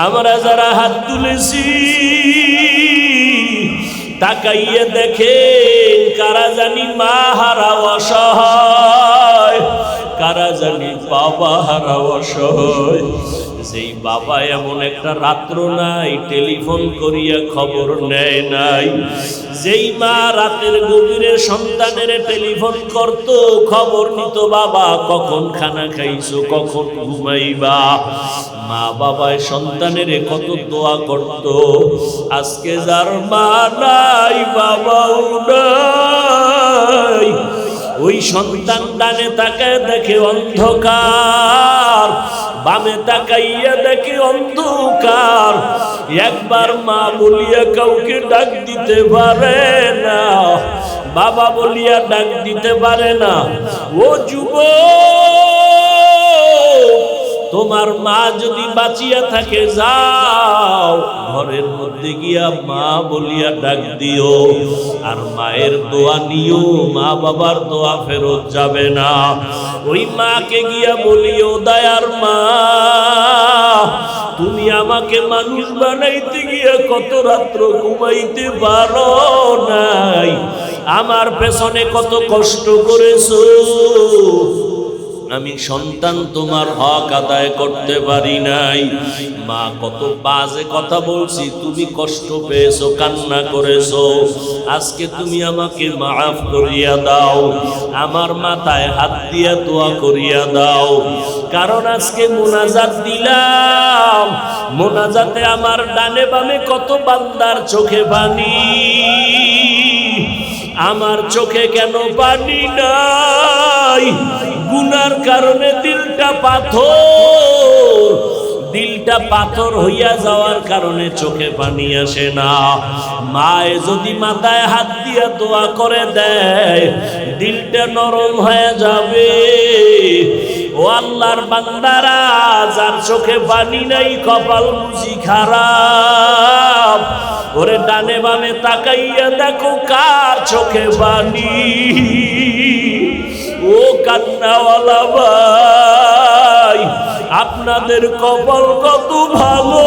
আমরা যারা হাত তুলেছি তাকাইয়ে দেখেন কারা জানি মা হারা অসহায়, কারা জানি বাবা হারা অসহায়। সেই বাবা এমন একটা রাত্র নাই টেলিফোন করিয়া খবর নেয় নাই। যেই মা রাতের গভীরে সন্তানের টেলিফোন করত, খবর নিত বাবা কখন খানা খাইছো, কখন ঘুমাইবা। মা বাবায় সন্তানের কত দোয়া করত। আজকে যার মা নাই বাবাও নাই, ওই সন্তান ডানে তাকায় দেখে অন্ধকার, বামে তাকাইয়া দেখে অন্ধকার। একবার মা বলিয়া কাউকে ডাক দিতে পারে না, বাবা বলিয়া ডাক দিতে পারে না। ও যুবক, তোমার মা যদি বাঁচিয়া থাকে যাও ঘরের মধ্যে গিয়া মা বলিয়া ডাক দিও, আর মায়ের দোয়া নিও, মা বাবার দোয়া ফেরত যাবে না। ওই মাকে গিয়া বলিও, দয়ার মা তুমি আমাকে মানুষ বানাইতে গিয়া কত রাত্র ঘুমাইতে পারো নাই, আমার পেছনে কত কষ্ট করেছো, আমি সন্তান তোমার হক আদায় করতে পারি নাই। মা কত বাজে কথা বলছি, তুমি কষ্ট পেয়েছো, কান্না করেছো, আজকে তুমি আমাকে মাফ করিয়া দাও, আমার মাথায় হাত দিয়া দোয়া করিয়া দাও। কারণ আজকে মোনাজাত দিলাম, মোনাজাতে আমার ডানে বামে কত বান্দার চোখে পানি, আমার চোখে কেন পানি নাই? গুনার কারণে দিলটা পাথর, দিলটা পাথর হইয়া যাওয়ার কারণে চোখে পানি আসে না। মায়ে যদি মাথায় হাত দিয়া দোয়া করে দেয়, দিলটা নরম হয়ে যাবে। ও আল্লাহর বান্দারা, যার চোখে পানি নাই কপাল বুঝি খারাপ। ওরে ডানে বামে তাকাইয়া দেখো কার চোখে পানি। ও কান্নাওয়ালা ভাই, আপনাদের কপাল কত ভালো,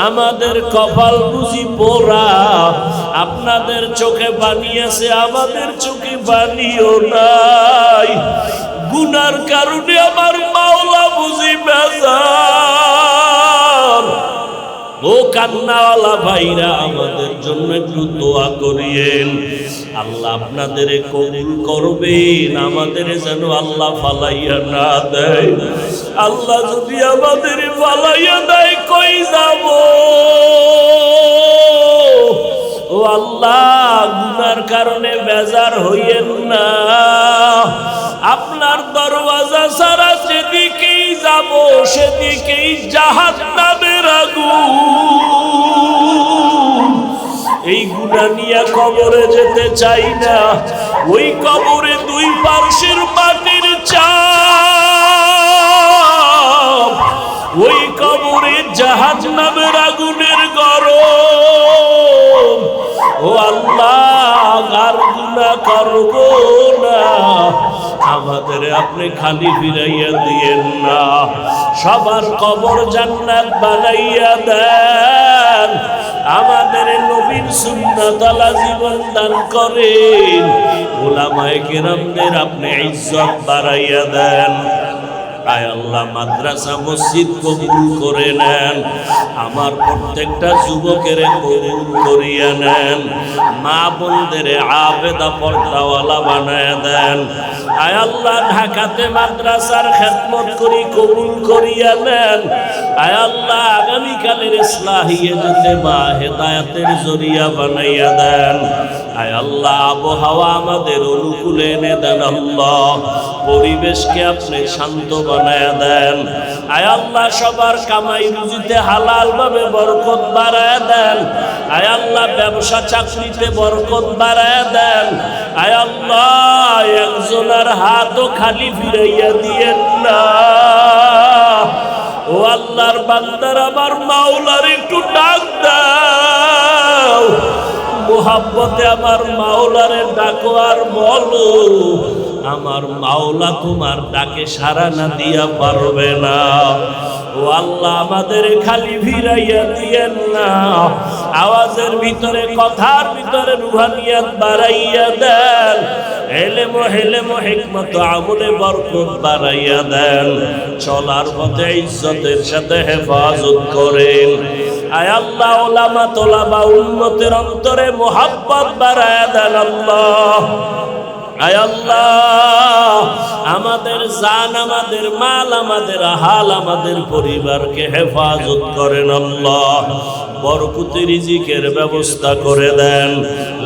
আমাদের কপাল বুঝি পোড়া। আপনাদের চোখে পানি আছে, আমাদের চোখে পানিও নাই। গুনার কারণে আমার মাওলা বুঝি বেজার। ও কান্নাওয়ালা ভাইরা, আমাদের জন্য একটু দোয়া করিয়েন, আল্লাহ আপনাদের কবুল করবেন, আমাদের যেন আল্লাহ ফালাইয়া না দেয়। আল্লাহ যদি আমাদের ফালাইয়া দেয় কই যাব? ও আল্লাহ, গুনার কারণে বেজার হইয়েন না। আপনার দরওয়াজা ছাড়া যেদিকেই যাব সেদিকেই জাহান্নামের আগুন। এই গুনাহ নিয়ে কবরে যেতে চাই না। ওই কবরে দুই পার্শ্বের মাটির চাপ, ওই কবরে জাহান্নামের আগুনের গরম। ও আল্লাহ, আর গুনাহ করব না, আমাদের আপনি খালি ফিরাইয়া দিয়েন না। সবার কবর জান্নাত বানাইয়া দেন, আমাদের নবীর সুন্নাত আলা জীবন দান করেন। উলামায়ে কেরামদের আপনি ইজ্জত বাড়াইয়া দেন। আয় আল্লাহ, মাদ্রাসা মসজিদ কবুল করে নেন, আমার প্রত্যেকটা যুবকের কবুল করিয়া নেন, মা বোনদের আবেদা পর্দাওয়ালা বানায় দেন। আয় আল্লাহ, ঢাকাতে মাদ্রাসার খেদমত করি কবুল করিয়া নেন। আয় আল্লাহ, আগামীকালের ইসলাহিয়াতে মা হেদায়েতের জরিয়া বানাইয়া দেন। আয় আল্লাহ, আবহাওয়া আমাদের অনুকূলে এনে দেন। আল্লাহ, পরিবেশকে আপনি শান্ত বানায়া দেন। আয় আল্লাহ, সবার কামাই রুজিতে হালাল ভাবে বরকত বাড়ায়া দেন। আয় আল্লাহ, ব্যবসা চাকরিতে বরকত বাড়ায়া দেন। আয় আল্লাহ, একজনের হাতও খালি ফিরাইয়া দিয়েন না। ও আল্লাহর বান্দার, আমার মাওলার একটু ডাক দাও, মোহাব্বতে আমার মাওলারে ডাকো আর বলো, আমার মাওলা তোমার ডাকে সাড়া না দিয়া পারবে না। ও আল্লাহ, আমাদের খালি ফিরাইয়া দিয়েন না, আওয়াজের ভিতরে কথার ভিতরে রুহানিয়াত বাড়াইয়া দেন, হেলেম হিকমত আমলে বরকত বাড়াইয়া দেন, চলার পথে ইজ্জতের সাথে হেফাজত করেন। আয় আল্লাহ, ওলামা তোলাবা উম্মতের অন্তরে মোহাব্বত বাড়াইয়া দেন আল্লাহ। আয় আল্লাহ, আমাদের জান, আমাদের মাল, আমাদের হাল, আমাদের পরিবারকে হেফাজত করেন আল্লাহ। বরকতি রিজিকের ব্যবস্থা করে দেন,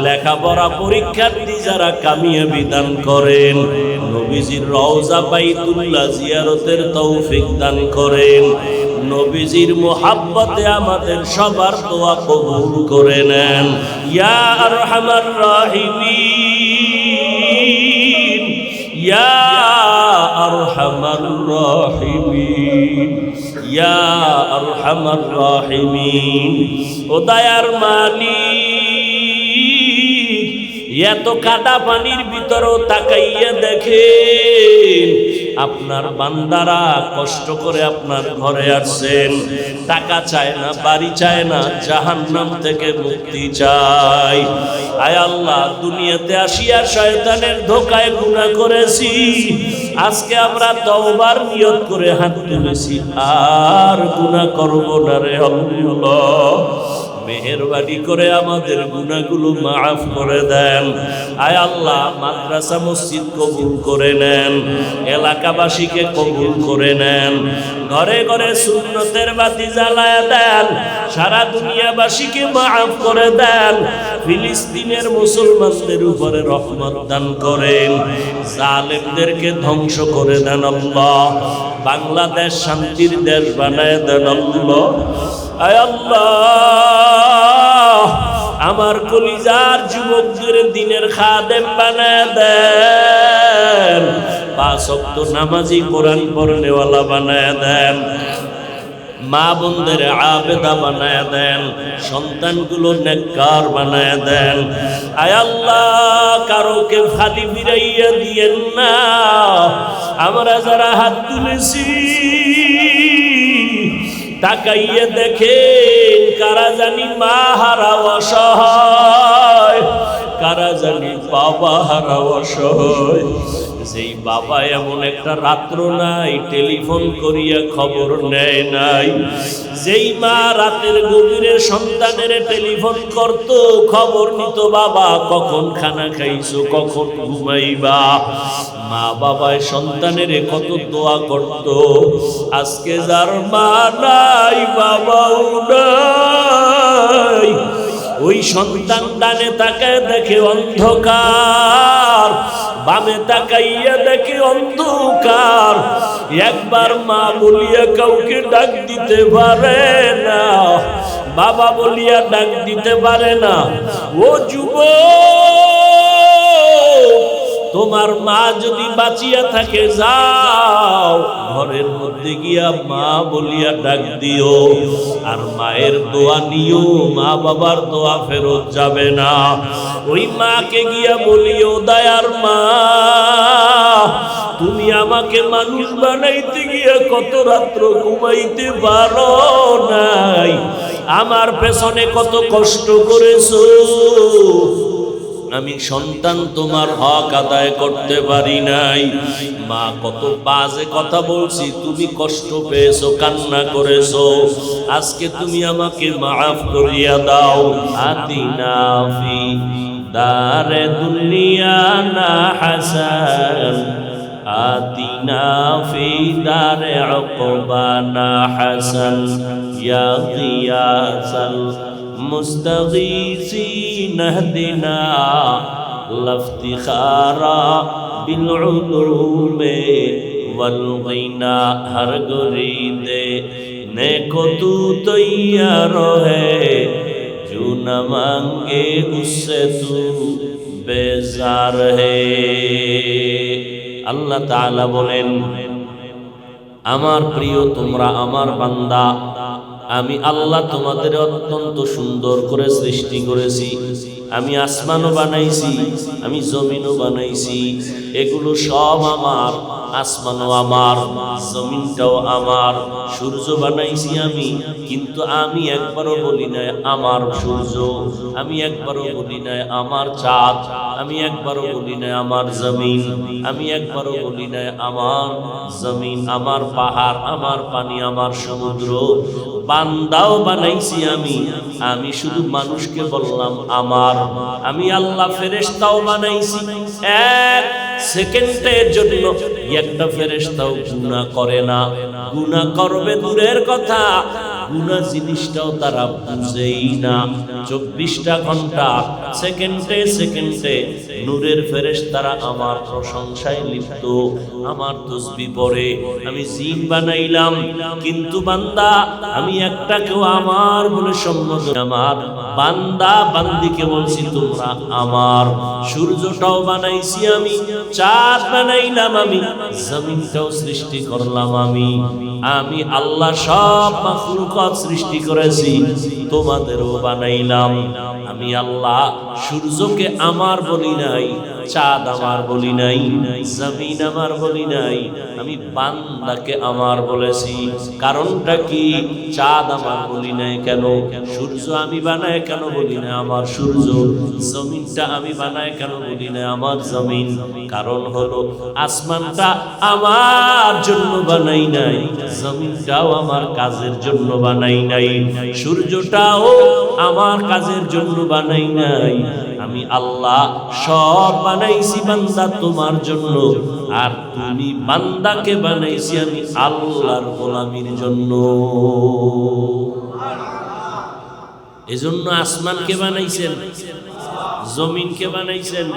লেখাপড়া পরীক্ষার্থী যারা কামিয়াবি দান করেন, নবীজির রওজা বাইতুল্লাহ জিয়ারতের তৌফিক দান করেন, নবীজির মুহাব্বতে আমাদের সবার দোয়া কবুল করে নেন। ইয়া আরহামার রাহিমিন, ইয়া আরহামার রাহিমিন, ইয়া আরহামার রাহিমিন। ও দয়ার মালিক, এত কাদা পানির ভিতরেও তাকাইয়া দেখেন আপনার বান্দারা কষ্ট করে আপনার ঘরে আসছেন, টাকা চায় না, বাড়ি চায় না, জাহান্নাম থেকে মুক্তি চায়। আয় আল্লাহ, দুনিয়াতে আসিয়া শয়তানের ধোকায় গুনাহ করেছি, আজকে আমরা তওবার নিয়ত করে হাত তুলেছি, আর গুনাহ করব না রে আল্লাহ। মেহেরবানি করে আমাদের গুনাহগুলো মাফ করে দেন। আয় আল্লাহ, মাদ্রাসা মসজিদ কবুল করে নেন, এলাকাবাসীকে কবুল করে নেন, ঘরে ঘরে সুন্নতের বাতি জ্বালায় দেন, সারা দুনিয়াবাসীকে মাফ করে দেন, ফিলিস্তিনের মুসলমানদের উপরে রহমত দান করেন, জালেমদেরকে ধ্বংস করে দেন আল্লাহ। বাংলাদেশ শান্তির দেশ বানায় দেন আল্লাহ। আয় আল্লাহ, আমার কলিজার যুবকদের দিনের খাদেম বানায় দেন, 5 ওয়াক্ত নামাজি কোরআন পড়নেওয়ালা বানায় দেন, মা বোনদের আবেদা বানায় দেন, সন্তানগুলো নেককার বানায় দেন। আয় আল্লাহ, কারোকে খালি ফিরাইয়া দিয়েন না। আমরা যারা হাত তুলেছি তাকাইয়া দেখেন, কারা জানি মা হারা অসহায়, কারা জানি বাবা হারা অসহায়। যেই বাবা এমন একটা রাত্র নাই টেলিফোন করিয়া খবর নেয় নাই, যেই মা রাতের গভীরে সন্তানের টেলিফোন করত, খবর নিত, বাবা কখন খানা খাইছো, কখন ঘুমাইবা। মা বাবায় সন্তানের কত দোয়া করত। আজকে যার মা নাই, বাবাও নাই, ওই সন্তান ডানে তাকায় দেখে অন্ধকার, বামে তাকাইয়া দেখে অন্ধকার, একবার মা বলিয়া কাউকে ডাক দিতে পারে না, বাবা বলিয়া ডাক দিতে পারে না। ও যুবক, তোমার মা যদি বাঁচিয়া থাকে, যাও ঘরের মধ্যে গিয়া মা বলিয়া ডাক দিও, আর মায়ের দোয়া নিও, মা বাবার দোয়া ফেরত যাবে না। ওই মাকে গিয়া বলিও, দয়ার মা, তুমি আমাকে মানুষ বানাইতে গিয়া কত রাত্র ঘুমাইতে পারো নাই, আমার পেছনে কত কষ্ট করেছো, আমি সন্তান তোমার হক আদায় করতে পারি নাই। মা কত বাজে কথা বলছি, তুমি কষ্ট পেয়েছো, কান্না করেছো, আজকে তুমি আমাকে মাফ করিয়া দাও। আতিনা ফি দারে দুনিয়া না হাসান, আতিনা ফি দারে উকবা না হাসান, ইয়া গিয়াসাল মুস্তাগীসিন ইহদিনা লাফতিখারা বিল উলুমে ওয়াল গিনা। হর গরিদে নেকো তু তৈয়ার है, जो न मांगे उससे तू बेजार है। আল্লাহ তাআলা বলেন, আমার প্রিয় তোমরা আমার বান্দা, আমি আল্লাহ তোমাদের অত্যন্ত সুন্দর করে সৃষ্টি করেছি, আমি আসমানও বানাইছি, আমি জমিনও বানাইছি, এগুলো সব আমার। আসমানও আমার, জমিনটাও আমার, সূর্য বানাইছি আমি, কিন্তু আমি একবারও বলি নাই আমার সূর্য, আমি একবারও বলি নাই আমার চাঁদ, আমি একবারও বলি নাই আমার জমিন, আমি একবারও বলি নাই আমার জমিন, আমার পাহাড়, আমার পানি, আমার সমুদ্র। বান্দাও বানাইছি আমি, আমি শুধু মানুষকে বললাম আমার। আমি আল্লাহ ফেরেশতাও বানাইছি, এক সেকেন্ডের জন্য একটা ফেরেশতাও গুনাহ করে না। গুনাহ করবে দূরের কথা, গুনাহ জিনিসটাও তারা বুঝেই না। 24টা ঘন্টা সেকেন্ডে সেকেন্ডে নূরের ফেরেশতারা আমার প্রশংসায় লিপ্ত, আমার তাসবিহ পড়ে। আমি জিন বানাইলাম, কিন্তু বান্দা আমি একটাকেও আমার বলে সম্বোধন, আমার বান্দা বান্দিকে বলছি তোমরা আমার। সূর্যটাও বানাইছি আমি, চাঁদ বানাইলাম আমি, জমিনটাও সৃষ্টি করলাম আমি। আমি আল্লাহ সব মাখলুকাত সৃষ্টি করেছি, তোমাদেরও বানাইলাম। আমি আল্লাহ সূর্যকে আমার বলি নাই, চাঁদ আমার বলি নাই, জমিন আমার বলি নাই, আমি বান্দাকে আমার বলেছি। কারণটা কি? চাঁদ আমার বলি নাই কেন? সূর্য আমি বানায় কেন বলি না আমার সূর্য? জমিনটা আমি বানায় কেন বলি না আমার জমিন? কারণ হলো আসমানটা আমার জন্য বানাই নাই, জমিনটাও আমার কাজের জন্য বানাই নাই, সূর্যটাও আমার কাজের জন্য বানাই নাই। আমি আল্লাহ সব বানাইছি বান্দা তোমার জন্য, আর তুমি বান্দাকে বানাইছি আমি আল্লাহর গোলামির জন্য। এজন্য আসমানকে বানাইছেন, জমিনকে বানাইছেন।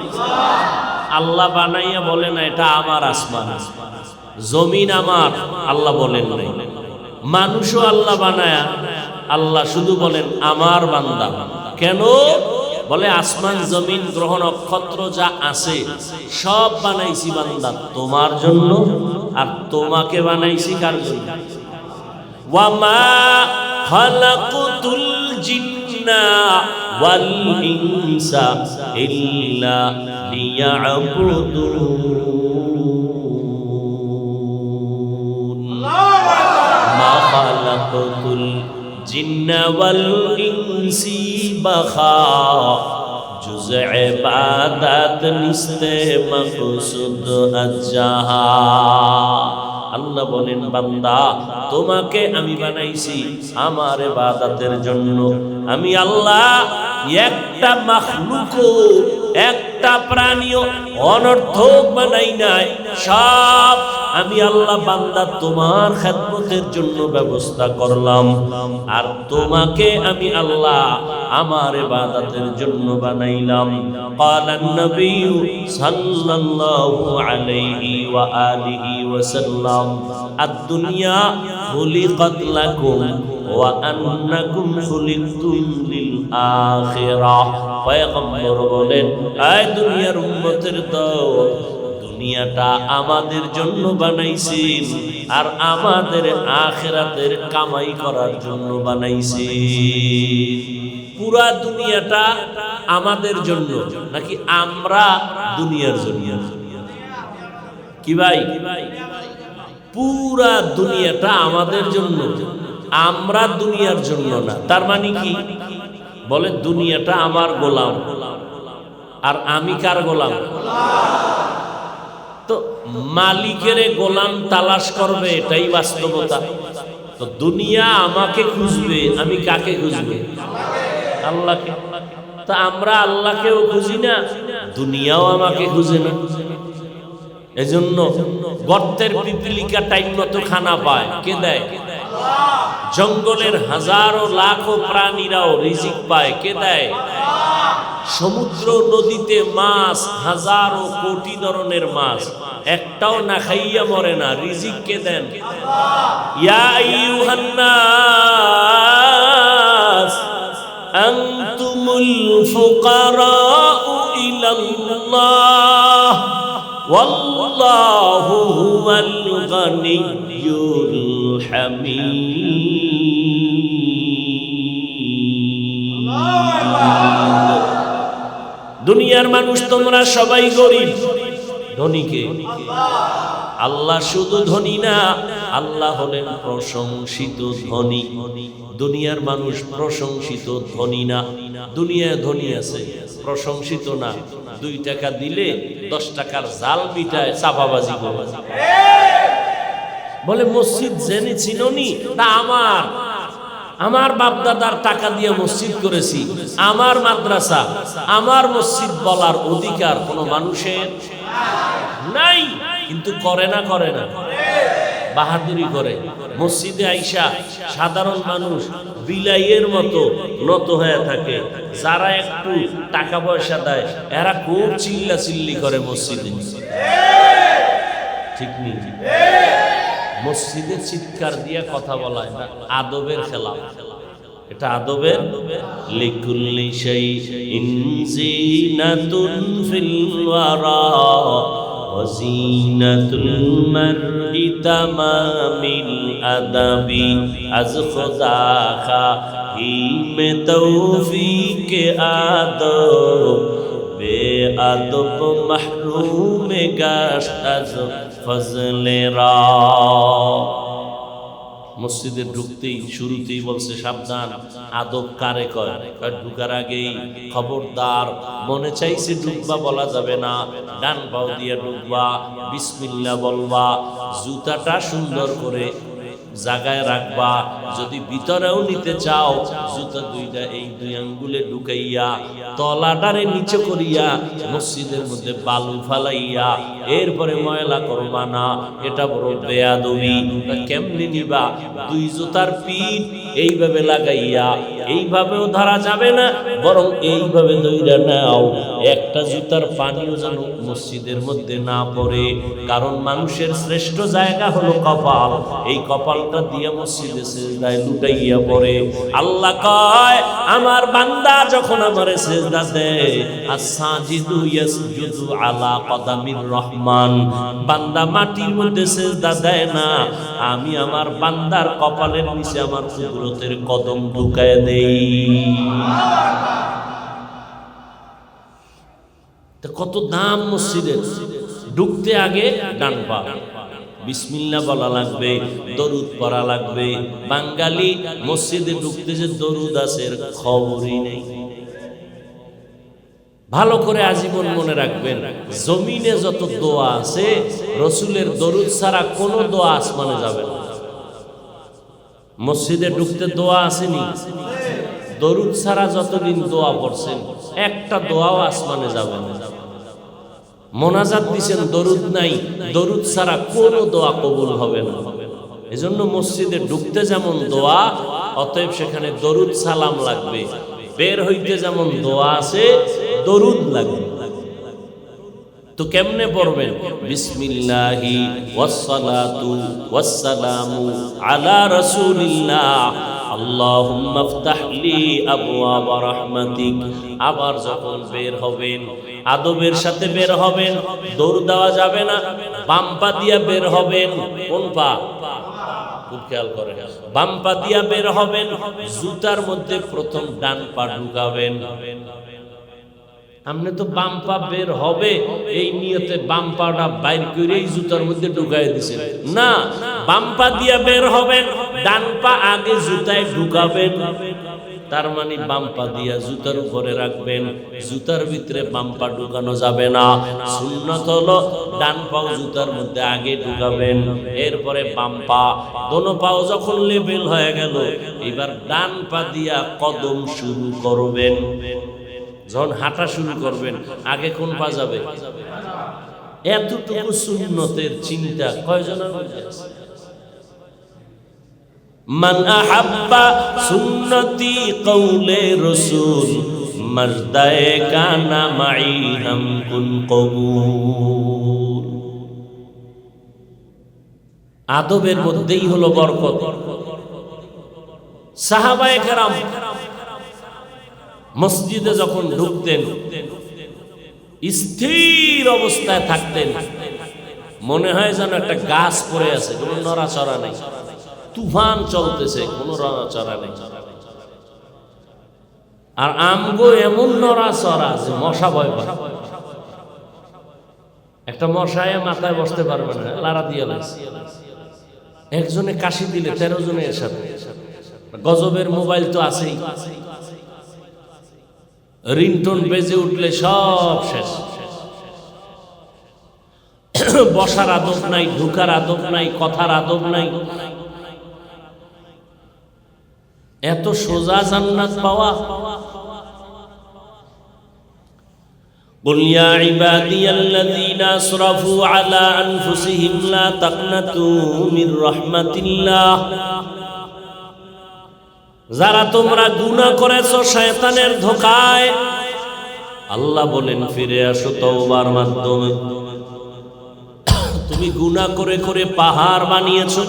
আল্লাহ বানাইয়া বলে না এটা আমার আসমান, জমিন আমার, আল্লাহ বলেন নাই। মানুষও আল্লাহ বানায়া, আল্লাহ শুধু বলেন আমার বান্দা। কেন? বলে আসমান জমিন গ্রহ নক্ষত্র যা আছে সব বানাইছি বান্দা তোমার জন্য, আর তোমাকে বানাইছি কার জন্য? ওয়ামা খালাকুতুল জিন্না ওয়াল ইনসা ইল্লা লিয়াবুদুন। মা খালাকুতুল জিন্না ওয়াল ইনসি বাখা জুজএ ইবাদত নিস্তে মাকসুদ আজ্জাহা। আল্লাহ বলেন বান্দা তোমাকে আমি বানাইছি আমার ইবাদতের জন্য। আমি আল্লাহ একটা মাখলুকও, একটা প্রাণীও অনর্থক বানাই নাই, সব আমি আল্লাহ বান্দা তোমার খেদমতের জন্য ব্যবস্থা করলাম। আর তোমাকে আমি আল্লাহ আমার ইবাদতের জন্য বানাইলাম। ক্বালান নবী সাল্লাল্লাহু আলাইহি ওয়া আলিহি ওয়াসাল্লাম আদ-দুনিয়া খুলিকাত লাকুম ওয়া আন্নাকুম খুলিকতুম লিল আখিরাহ। পয়গম্বর বলেন, আয় দুনিয়ার উম্মতের দল, দুনিয়াটা আমাদের জন্য বানাইছেন আর আমাদের আখিরাতের কামাই করার জন্য বানাইছেন। পুরা দুনিয়াটা আমাদের জন্য নাকি আমরা দুনিয়ার জন্য? কি ভাই? পুরা দুনিয়াটা আমাদের জন্য, আমরা দুনিয়ার জন্য না। তার মানে কি? বলে দুনিয়াটা আমার গোলাম, আর আমি কার গোলাম? তো মালিকের গোলাম তালাশ করবে, এটাই বাস্তবতা। তো দুনিয়া আমাকে খুঁজবে, আমি কাকে খুঁজবে? আল্লাহকে। তো আমরা আল্লাহকেও খুঁজি না, দুনিয়াও আমাকে খুঁজে না। এজন্য গর্তের পিপিলিকা টাইম মতো খানা পায়, কে দেয়? জঙ্গলের হাজারো লাখো প্রাণীরাও রিজিক পায়, কে দেয়? সমুদ্র নদীতে মাছ, হাজারো কোটি ধরনের মাছ, একটাও না খাইয়া মরে না, রিজিক কে দেন? ইয়া আইয়ুহান নাস আনতুমুল ফুকারাউ ইলাল্লাহ ওয়াল্লাহু হুয়াল গানিয়্যুল হামিদ। দুনিয়ার মানুষ তোমরা সবাই গরিব, ধনীকে আল্লাহ শুধু ধনী না, আল্লাহ হলেন প্রশংসিত ধনী। দুনিয়ার মানুষ প্রশংসিত ধনী না, দুনিয়ায় ধনী আছে প্রশংসিত না। 2 টাকা দিলে 10 টাকার জাল মিটায় চাপাবাজি করে। বলে মসজিদ জেনে চিননি, তা আমার বাপ দাদার টাকা দিয়ে মসজিদ করেছি, আমার মাদ্রাসা, আমার মসজিদ বলার অধিকার কোনো মানুষের নাই। কিন্তু করে না বাহাদুরি করে। মসজিদে আইসা সাধারণ মানুষ বিলাইয়ের মতো নত হয়ে থাকে। যারা একটু টাকা পয়সা দেয় এরা খুব চিল্লাচিল্লি করে মসজিদে, ঠিক নেই? মসজিদে চিৎকার দিয়ে কথা বলা এটা আদবের খেলা, এটা আদবের। লিকুল্লি শাইইন জিনাতুন ফিল ওয়ারা ওয়া জিনাতুল মারই তামামিল আদাবি আজ খুদা খাহিমে তৌফিকে আদব বেআদব মাহরুমে গাশত আজ ফজলেরা। মসজিদে ঢুকতেই শুরুতেই বলছে সাবধান, আদব কারে কয়? ঢুকার আগেই খবরদার, মনে চাইছে ঢুকবা বলা যাবে না, ডান পাও দিয়ে ঢুকবা, বিসমিল্লাহ বলবা, জুতাটা সুন্দর করে জায়গায় রাখবা। যদি ভিতরেও নিতে চাও জুতা 2টা এই 2 আঙ্গুলে ঢুকাইয়া তলাটারে নিচে করিয়া মসজিদের মধ্যে বালু ফালাইয়া এরপরে ময়লা করবা না, এটা বড় বেয়াদবি। কেমনে নিবা? 2 জুতার পিঠ এইভাবে লাগাইয়া এইভাবেও ধরা যাবে না, বরং এইভাবে ধইরা নাও। একটা জুতার পানিও যেন মসজিদের মধ্যে না পড়ে, কারণ মানুষের শ্রেষ্ঠ জায়গা হলো কপাল। এই কপালটা দিয়ে মসজিদে সিজদায় লুটাইয়া পড়ে। আল্লাহ কয় আমার বান্দা যখন আমারে সিজদা দেয়, আস-সাজিদু ইয়াসজুদু আলা কদামির রহমান, বান্দা মাটির মধ্যে সিজদা দেয় না, আমি আমার বান্দার কপালের নিচে আমার কুদরতের কদম ঢুকায় দেই। কত দাম মসজিদের! ঢুকতে আগে ডান পা, বিসমিল্লাহ বলা লাগবে, দরুদ পড়া লাগবে। বাঙালি মসজিদে ঢুকতে যে দরুদ আছে খবরই নেই। ভালো করে আজীবন মনে রাখবেন, জমিনে যত দোয়া আছে রসুলের দরুদ ছাড়া কোনো দোয়া আসমানে যাবে না। মসজিদে ঢুকতে দোয়া আসেনি, দরুদ ছাড়া যতদিন দোয়া পড়ছেন একটা দোয়াও আসমানে যাবে না। মোনাজাত দিছেন, দরুদ নাই, দরুদ ছাড়া কোনো দোয়া কবুল হবে না। এজন্য মসজিদে ঢুকতে যেমন দোয়া, অতএব সেখানে দরুদ সালাম লাগবে। বের হইতে যেমন দোয়া আছে, দরুদ লাগবে। তো কেমনে পড়বেন? বিসমিল্লাহি ওয়াসসালাতু ওয়াসসালামু আলা রাসূলিল্লাহ আল্লাহুম্মা ইফতাহ লি আবওয়াবা রাহমাতিক। আবার যখন বের হবেন আদবের সাথে বের হবেন, দৌড় দেওয়া যাবে না, বাম পা দিয়া বের হবেন। কোন পা? খুব খেয়াল করেন, বাম পা দিয়া বের হবেন, জুতার মধ্যে প্রথম ডান পা ঢুকাবেন। আপনি তো বাম পা বের হবে এই নিয়তে বাম পাটা বাইর করেই জুতার মধ্যে ঢুকাই দিছেন না, বাম পা দিয়া বের হবেন, ডান পা আগে জুতায় ঢুকাবেন। তার মানে বাম পা দিয়া জুতার উপরে রাখবেন, জুতার ভিতরে বাম পা ঢুকানো যাবে না। সুন্নাত হলো ডান পাও জুতার মধ্যে আগে ঢুকাবেন, এরপরে বাম পা। দোনো পাও যখন লেবেল হয়ে গেল, এবার ডান পা দিয়া কদম শুরু করবেন। যখন হাঁটা শুরু করবেন আগে কোন পা যাবে? এতটুকু সুন্নতের চিন্তা কয়জনের মধ্যে আছে? মান আহাব্বা সুন্নতি কওলে রাসূল মজদায়ে কানা মাই হাম কুন কবুল। আদবের মধ্যেই হলো বরকত। সাহাবায়ে কেরাম মসজিদে যখন ঢুকতেন স্থির অবস্থায় থাকতেন, মনে হয় যেন একটা গাছ পড়ে আছে, কোনো নড়াচড়া নেই, তুফান চলতেছে, কোনো নড়াচড়া নেই। আর আমগো এমন নড়াচড়া যে মশা ভয় পায়। একটা মশায় মাথায় বসতে পারবে না, লারা দিয়ে লাগছে। একজনে কাশি দিলে 13 জনে এর সাথে। গজবের মোবাইল তো আছেই, রিংটোন বেজে উঠলে সব শেষ। বসার আদব নাই, ঢুকার আদব নাই, কথার আদব নাই। এত সোজা জান্নাত পাওয়া। قل يا عبادي الذين أسرفوا على أنفسهم لا تقنطوا من رحمة الله। যারা তোমরা গুনাহ করেছো শয়তানের ধোঁকায়, আল্লাহ বলেন ফিরে আসো তওবার মাধ্যমে। তুমি গুনাহ করে করে পাহাড় বানিয়েছো।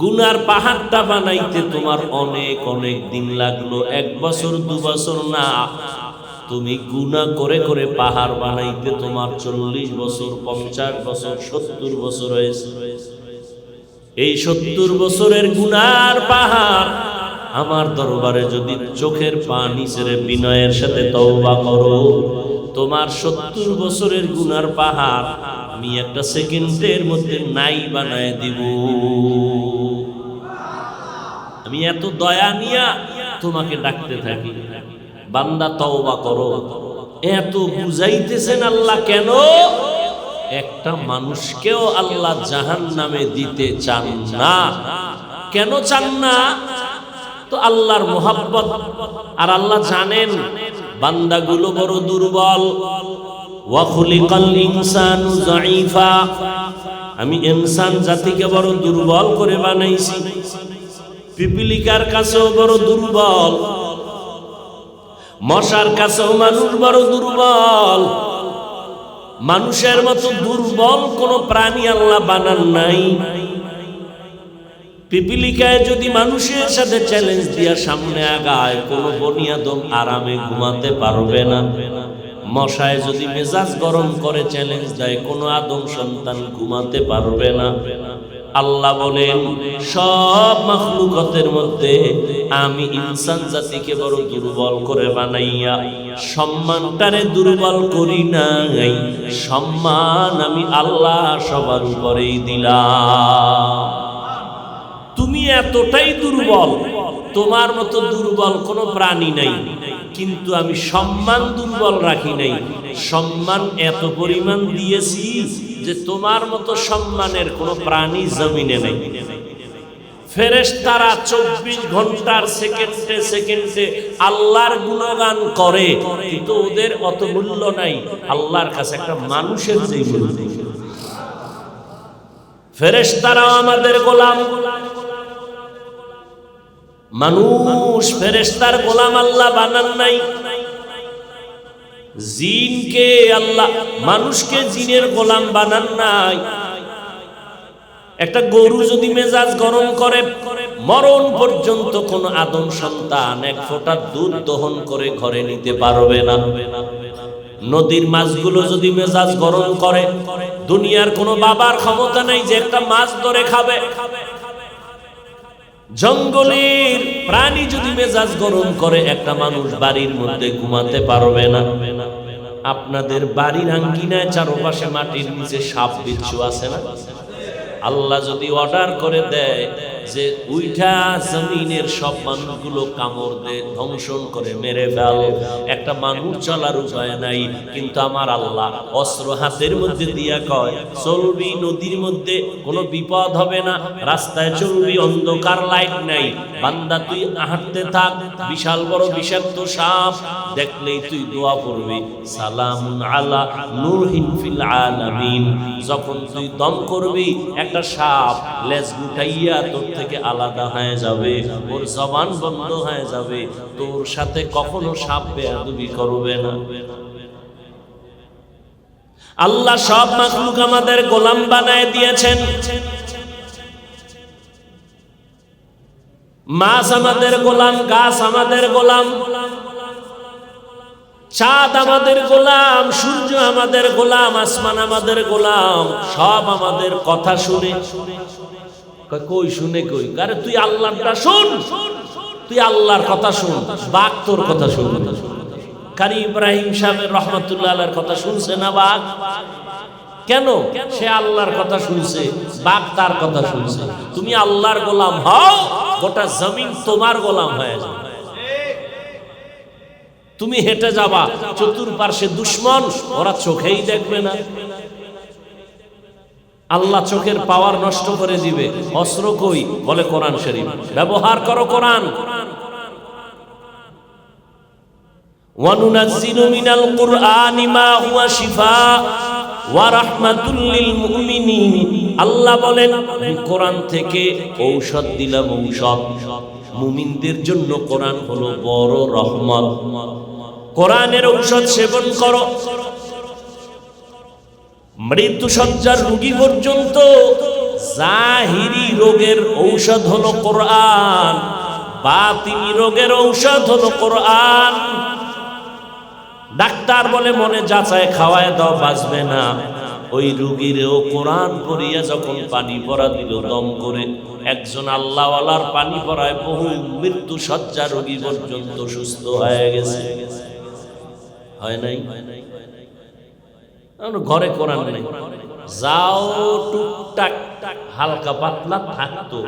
গুনার পাহাড়টা বানাইতে তোমার অনেক অনেক দিন লাগলো, 1 বছর 2 বছর না। তুমি গুনাহ করে করে পাহাড় বানাইতে তোমার 40 বছর, 50 বছর, 70 বছর হয়েছে। এই 70 বছরের গুনার পাহাড় আমার দরবারে যদি চোখের পানি ছেড়ে বিনয়ের সাথে তওবা করো, তোমার 70 বছরের গুনার পাহাড় আমি একটা সেকেন্ডের মধ্যে নাই বানায় দিব। আমি এত দয়া নিয়া তোমাকে ডাকতে থাকি, বান্দা তওবা করো। এত বুঝাইতেছেন আল্লাহ কেন? একটা মানুষকেও আল্লাহ জাহান্নামে দিতে চান না। কেন চান না? তো আল্লাহর মোহাব্বত। আর আল্লাহ জানেন বান্দাগুলো বড় দুর্বল। ওয়া খুলিকাল ইনসানু যায়ীফা। আমি ইনসান জাতিকে বড় দুর্বল করে বানাইছি। পিপিলিকার কাছেও বড় দুর্বল, মশার কাছেও মানুষ বড় দুর্বল। মানুষের মতো দুর্বল কোন প্রাণী আল্লাহ বানান নাই। পিপিলিকায় যদি মানুষের সাথে চ্যালেঞ্জ দিয়া সামনে আগায়, কোন বনি আদম আরামে ঘুমাতে পারবে না। মশায় যদি মেজাজ গরম করে চ্যালেঞ্জ দেয়, কোন আদম সন্তান ঘুমাতে পারবে না। আল্লাহ বলেন সব মাখলুকাতের মধ্যে আমি ইনসান জাতিকে বড় দুর্বল করে বানাইয়া সম্মানটারে দুর্বল করি নাই। সম্মান আমি আল্লাহ সবার উপরেই দিলাম। তুমি এতটাই দুর্বল, তোমার মতো দুর্বল কোনো প্রাণী নাই, কিন্তু আমি সম্মান দুর্বল রাখি নাই। সম্মান এত পরিমাণ দিয়েছি যে তোমার মতো সম্মানের কোনো প্রাণী জমিনে নেই। ফেরেশতারা 24 ঘন্টার সেকেন্ডে সেকেন্ডে আল্লাহর গুণগান করে, কিন্তু ওদের অত মূল্য নাই আল্লাহর কাছে একটা মানুষের যে মূল্য। ফেরেশতারাও আমাদের গোলাম। মানুষ ফেরেশতার গোলাম আল্লাহ বানান নাই। জিনকে আল্লাহ, মানুষকে জিনের গোলাম বানান নাই। একটা গরু যদি মেজাজ গরম করে, মরণ পর্যন্ত কোন আদম সন্তান 1 ফোঁটা দুধ দহন করে ঘরে নিতে পারবে না। নদীর মাছগুলো যদি মেজাজ গরম করে, দুনিয়ার কোনো বাবার ক্ষমতা নাই যে একটা মাছ ধরে খাবে। জঙ্গলের প্রাণী যদি মেজাজ গরম করে, একটা মানুষ বাড়ির মধ্যে ঘুমাতে পারবে না। আপনাদের বাড়ির আঙ্গিনায় চারপাশে মাটির নিচে সাপ বিচ্ছু আছে না? আল্লাহ যদি অর্ডার করে দেয় যে উইঠা জমিনের সব মানুষগুলো কামড় দে, ধ্বংসন করে মেরে ফেল, একটা মানুষ চলার উপায় নাই। কিন্তু আমার আল্লাহ অস্ত্র হাতের মধ্যে দিয়া কয়, চলবি নদীর মধ্যে, কোনো বিপদ হবে না। রাস্তায় চলবি, অন্ধকার, লাইট নাই। বান্দা তুই হাঁটতে থাক, বিশাল বড় বিষাক্ত সাপ দেখলেই তুই দোয়া পড়বি, সালামুন আলা নূহিন ফিল আলামিন। যখন তুই দম করবি, একটা সাপ লেজ গুটাইয়া তোর থেকে আলাদা হয়ে যাবে, ওর জবান বন্ধ হয়ে যাবে, তোর সাথে কখনো সাপ বেয়াদবি করবে না। আল্লাহ সব মাখলুক আমাদের গোলাম বানায় দিয়েছেন। মাছ আমাদের গোলাম, গাছ আমাদের গোলাম, চাঁদ আমাদের গোলাম, সূর্য আমাদের গোলাম, আসমান আমাদের গোলাম। সব আমাদের কথা শুনে। কই শুনে কই? আরে তুই আল্লাহটা শুন, তুই আল্লাহর কথা শুন, বাঘ তোর কথা শুনবে। কারি ইব্রাহিম সাহেব রহমাতুল্লাহ আলাইহির কথা শুনছে না বাঘ? কেন? সে আল্লাহর কথা শুনছে, বাঘ তার কথা শুনছে। তুমি আল্লাহর গোলাম হও, গোটা জমিন তোমার গোলাম হয়ে যাবে। তুমি হেঁটে যাবা, চতুর্পার্শ্বে দুশ্মন, ওরা চোখেই দেখবে না। আল্লাহ চোখের পাওয়ার নষ্ট করে দিবে। অস্ত্র কই? বলে কোরআন শরীফ। ব্যবহার করো কোরআন। ওয়ানুনাজ্জিলু মিনাল কুরআনি মা হুয়া শিফা ওয়া রাহমাতুল লিল মুমিনিন। আল্লাহ বলেন কোরআন থেকে ঔষধ দিলাম, ঔষধ মুমিনদের জন্য। কোরআন হলো বড় রহমত। কোরআনের ঔষধ সেবন করো। মৃত্যু সজ্জার রোগী পর্যন্ত জাহিরি রোগের ঔষধ হলো কোরআন, বাতিনি রোগের ঔষধ হলো কোরআন। ডাক্তার বলে মনে যাচাই খাওয়ায় দাও, বাঁচবে না। ওই রোগীরেও কোরআন পড়িয়া যখন পানি পড়া দিল দম করে, একজন আল্লাহওয়ালার পানি পড়ায় বহু মৃত্যু সজ্জা রোগী পর্যন্ত সুস্থ হয়ে গেছে। হয় নাই? ঘরে কোরআন নেই, যাও টুকটাক হালকা পাতলা থাকতো,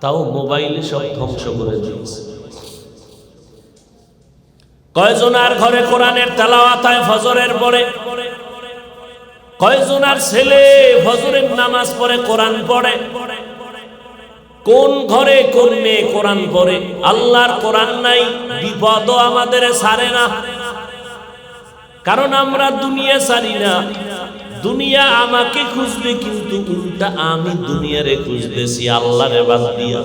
তাও মোবাইলে সব ধ্বংস করে দিয়েছে। কয়জনার ঘরে কোরআনের তেলাওয়াত হয় ফজরের পরে? কয়জনার ছেলে ফজরের নামাজ পড়ে, কোরআন পড়ে? কোন ঘরে কোন মেয়ে কোরআন পড়ে? আল্লাহর কোরআন নাই, বিপদও আমাদের ছাড়ে না। কারণ আমরা দুনিয়া ছাড়ি না। দুনিয়া আমাকে খুঁজবে, কিন্তু উল্টা আমি দুনিয়ারে খুঁজতেছি আল্লাহরে বাদ দিয়া।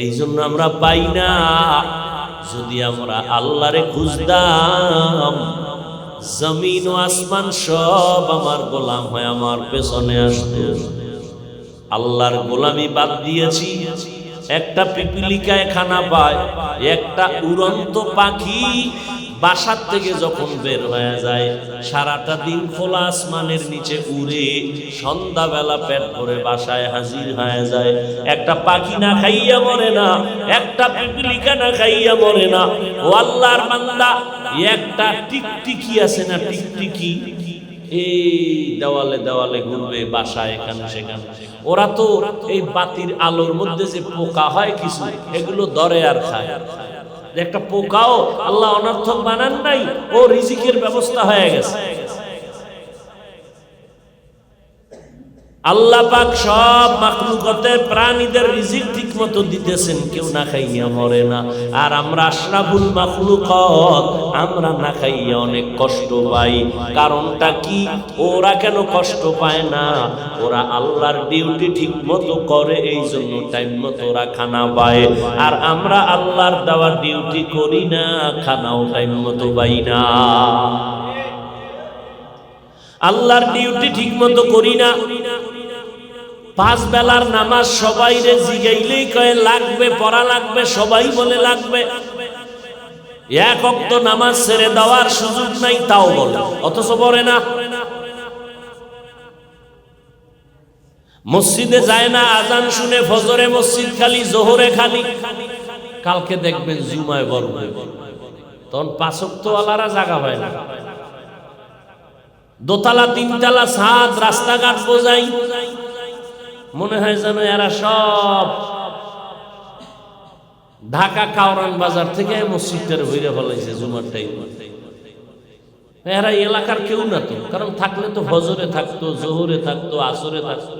এই জন্য আমরা পাই না। যদি আমরা আল্লাহরে খুঁজতাম, জমিন ও আসমান সব আমার গোলাম হয়ে আমার পেছনে আসতো। আল্লাহর গোলামি বাদ দিয়েছি। একটা পিপিলিকায় খানা পায়, একটা উড়ন্ত পাখি বাসার থেকে যখন বের হয়ে যায়, সারাটা দিন খোলা আসমানের নিচে উড়ে সন্ধ্যাবেলা পেট ভরে বাসায় হাজির হয়ে যায়। একটা পাখি না খাইয়া মরে না, একটা পিপিলিকা না খাইয়া মরে না। ও আল্লাহর বান্দা, একটা টিকটিকি আছে না, টিকটিকি এই দেওয়ালে দেওয়ালে ঘুরবে, বাসায় এখানে সেখানে। ওরা তো এই বাতির আলোর মধ্যে যে পোকা হয় কিছু, এগুলো ধরে আর খায়। একটা পোকাও আল্লাহ অনর্থক বানান নাই, ও রিজিকের ব্যবস্থা হয়ে গেছে। আল্লাহ পাক সব মাখলুকাতের প্রাণীদের রিজিক ঠিক মতো দিতেছেন, কেউ না খাইয়া মরে না। আর আমরা আশরাফুল মাখলুকাত, আমরা না খাইয়া অনেক কষ্ট পাই। কারণটা কি? ওরা কেন কষ্ট পায় না? ওরা আল্লাহর ডিউটি ঠিক মতো করে, এই জন্য টাইম মতো ওরা খানা পায়। আর আমরা আল্লাহর দেওয়া ডিউটি করি না, খানাও টাইম মতো পাই না। আল্লাহর ডিউটি ঠিক মতো করি না। 5 বেলার নামাজ সবাই রে জিগাইলেই কয়ে লাগবে, পড়া লাগবে, সবাই বলে লাগবে। এক ওয়াক্ত নামাজ ছেড়ে দেওয়ার সুযোগ নাই, তাও বলে, অথচ পড়ে না। মসজিদে যায় না, আজান শুনে ফজরে মসজিদ খালি, জোহরে খালি। কালকে দেখবেন জুমায় বলবে, তখন 5 ওয়াক্ত ওয়ালারা জায়গা পায় না। দোতলা 3 তলা ছাদ, রাস্তাঘাট বোঝাই, মনে হয় যেন এরা সব ঢাকা কাউরান বাজার থেকে মসজিদটার ভইরা ফেলাইছে জুমার টাইম। এরা এলাকার কেউ না তো, কারণ থাকলে তো ফজরে থাকতো, জোহরে থাকতো, আসরে থাকতো।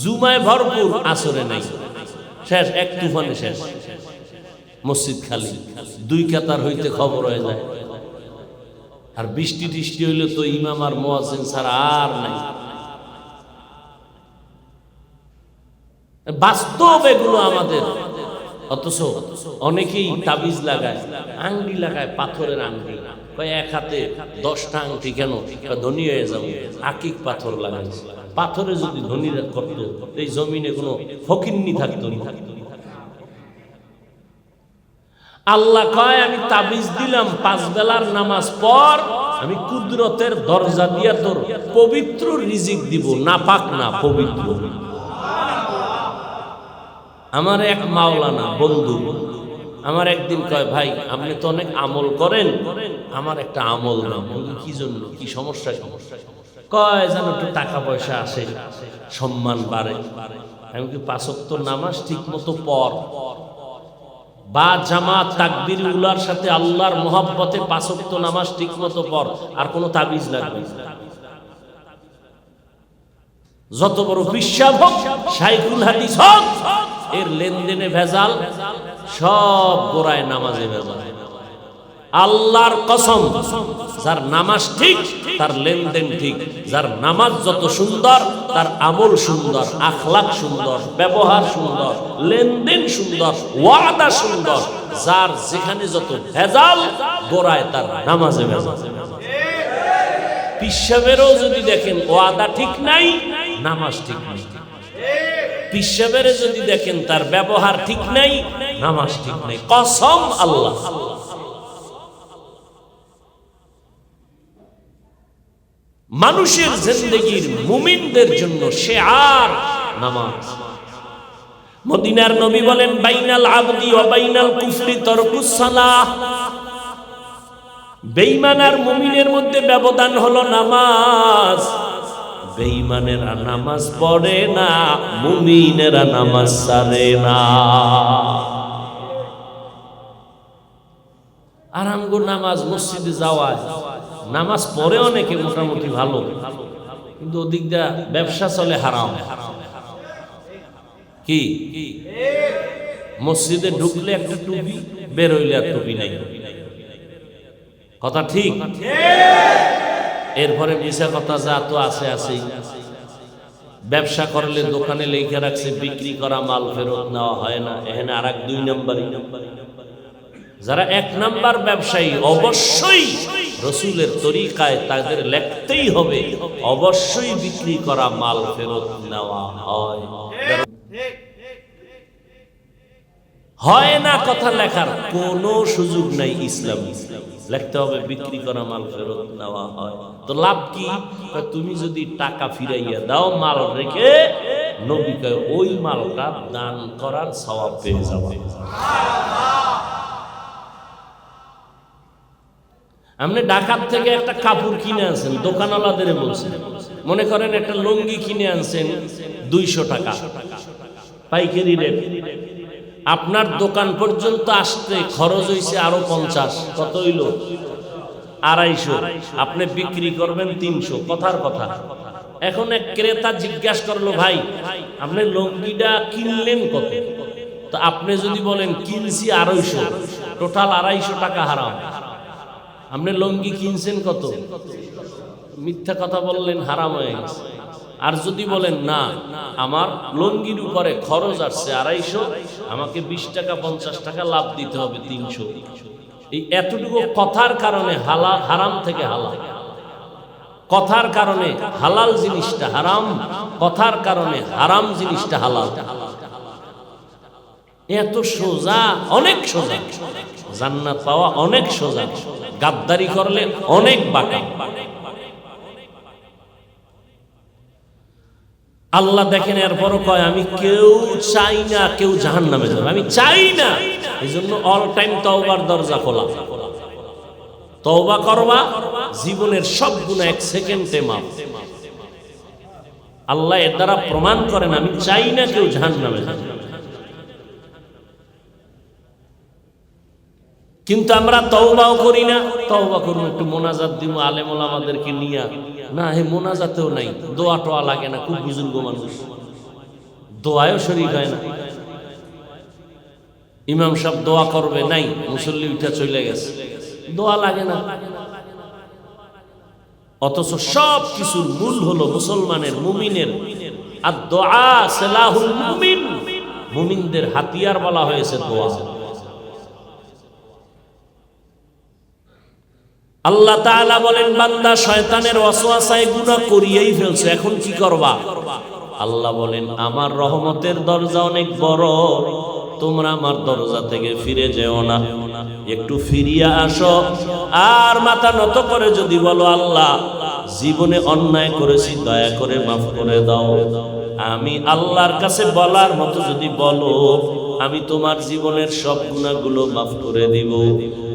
জুমায় ভরপুর, আসরে নাই, শেষ, এক তুফানে শেষ। মসজিদ খালি, 2 কাতার হইতে খবর হয়ে যায়। আর বৃষ্টি টিষ্টি হইলে তো ইমাম আর মুয়াজ্জিন ছাড়া আর নাই। বাস্তব এগুলো আমাদের। অথচ অনেকেই তাবিজ লাগায়, আংটি লাগায়, পাথরের আংটি, এক হাতে 10টা আংটি। কেন? ধনী হয়ে যাবো। আকিক পাথর লাগাইছে। পাথরে যদি ধনীরা করতো, এই জমিনে কোনো ফকিন্নি থাকতো না। আল্লাহ কয়, আমি তাবিজ দিলাম, 5 বেলার নামাজ পর, আমি কুদরতের দরজা দিয়া তোর পবিত্র রিজিক দিব, নাপাক না, পবিত্র। আমার এক মাওলানা বন্ধু আমার একদিন কয়, ভাই আপনি তো অনেক আমল করেন, আমার একটা আমল নাম। কি জন্য, কি সমস্যা? কয় যেন একটু টাকা পয়সা আসে, সম্মান বাড়ে। আমি কি 5 ওয়াক্ত নামাজ ঠিক মতো পড়, বা জামাত তাকবীর উলার সাথে আল্লাহর মহব্বতে 5 ওয়াক্ত নামাজ ঠিক মতো পড়, আর কোনো তাবিজ লাগবে না। যত বড় বিশ্বাস হোক, শাইখুল হাদিস হোক, এর লেনদেনে ভেজাল, সব গোড়ায় নামাজে ভেজাল। আল্লাহর কসম, যার নামাজ ঠিক তার লেনদেন ঠিক। যার নামাজ যত সুন্দর তার আমল সুন্দর, আখলাক সুন্দর, ব্যবহার সুন্দর, লেনদেন সুন্দর, ওয়াদা সুন্দর। যার যেখানে যত ভেজাল, গোড়ায় তার নামাজে ভেজাল। পিসাবেরও যদি দেখেন ওয়াদা ঠিক নাই, নামাজ ঠিক নাই। পিসাবের যদি দেখেন তার ব্যবহার ঠিক নাই, নামাজ ঠিক নাই। কসম আল্লাহ। মানুষের জিন্দেগির মুমিনদের জন্য শিআর নামাজ। মদিনার নবী বলেন, বাইনাল আবদি ওয়া বাইনাল কুফরি তারকুস সালাহ। বেঈমান আর মুমিনের মধ্যে ব্যবধান হলো নামাজ। বেঈমানেরা নামাজ পড়ে না, মুমিনেরা নামাজ ছাড়ে না। আর আমগো নামাজ মসজিদে যাওয়ায় নামাজ পড়ে অনেকে মোটামুটি ভালো, কিন্তু ওদিক দিয়ে ব্যবসা চলে হারাম। কি মসজিদে ঢুকলে একটা টুপি, বের হইলে আর টুপি নাই। কথা ঠিক? এরপরে মিশা কথা যা তো আছে আছেই। ব্যবসা করলে দোকানে লেখা রাখছে বিক্রি করা মাল ফেরত নেওয়া হয় না। এখানে আর এক 2 নম্বরই। যারা 1 নাম্বার ব্যবসায়ী, অবশ্যই রসুলের তরিকায় তাদের লিখতেই হবে, অবশ্যই বিক্রি করা মাল ফেরত নেওয়া হয় না। কথা লেখার কোনো সুযোগ নাই। ইসলাম লিখতে হবে বিক্রি করা মাল ফেরত নেওয়া হয়। তো লাভ কি? তুমি যদি টাকা ফিরাইয়া দাও মাল রেখে, নবী কয় ওই মালটা দান করার সওয়াব পেয়ে যাবে। আপনি ঢাকার থেকে একটা কাপড় কিনে আনছেন, দোকানওয়ালাদের বলছেন, মনে করেন একটা লুঙ্গি কিনে আনছেন 200 টাকা পাইকারি রেট। আপনার দোকান পর্যন্ত আসতে খরচ হয়েছে আরো 50। কত হইল? 250। আপনি বিক্রি করবেন 300। কথার কথা। এখন এক ক্রেতা জিজ্ঞাসা করলো, ভাই আপনি লুঙ্গিটা কিনলেন কত? তো আপনি যদি বলেন কিনছি 250, টোটাল 250 টাকা হারাম। আপনি লুঙ্গি কিনছেন কত? মিথ্যা কথা বললেন, হারাম হয়ে গেছে। আর যদি বলেন না, আমার লুঙ্গির উপরে খরচ আসছে 250, আমাকে 20 টাকা 50 টাকা লাভ দিতে হবে 300। এই এতটুকু কথার কারণে হারাম থেকে হালাল। কথার কারণে হালাল জিনিসটা হারাম, কথার কারণে হারাম জিনিসটা হালাল। এত সোজা, অনেক সোজা। জান্নাত পাওয়া অনেক সোজা, গাদ্দারি করলে অনেক বাঁকা। আল্লাহ দেখেন এরপরও কয়, আমি কেউ চাই না কেউ জাহান্নামে যাবে, আমি চাই না। এই জন্য অল টাইম তওবার দরজা খোলা। তওবা করবা, জীবনের সব গুনাহ 1 সেকেন্ডে মাফ। আল্লাহ এর দ্বারা প্রমাণ করেন, আমি চাই না কেউ জাহান্নামে যাবে। কিন্তু আমরা তওবাও করি না। তওবা করুন, একটু মোনাজাত দিব আলেম ওলামাদেরকে নিয়া, না হে মোনাজাতেও নাই, দোয়া টোয়া লাগে না, খুব বুজুর্গ মানুষ, দোয়ায়ও শরীক হয় না। ইমাম সাহেব দোয়া করবে, নাই, মুসল্লি উঠা চলে গেছে, দোয়া লাগে না। অথচ সব কিছুর মূল হলো মুসলমানের, মুমিনের আর দোয়া সালাহুল মুমিন। মুমিনদের হাতিয়ার বলা হয়েছে দোয়া। আল্লাহ তাআলা বলেন, বান্দা শয়তানের ওয়াসওয়াসায় গুনাহ করিয়েই ফেলছে, এখন কি করবা? আল্লাহ বলেন, আমার রহমতের দরজা অনেক বড়, তোমরা আমার দরজা থেকে ফিরে যেও না, একটু ফিরিয়া আসো। আর মাথা নত করে যদি বলো, আল্লাহ জীবনে অন্যায় করেছি, দয়া করে মাফ করে দাও, আমি আল্লাহর কাছে বলার মতো যদি বলো, আমি তোমার জীবনের সব গুনাহগুলো মাফ করে দিব।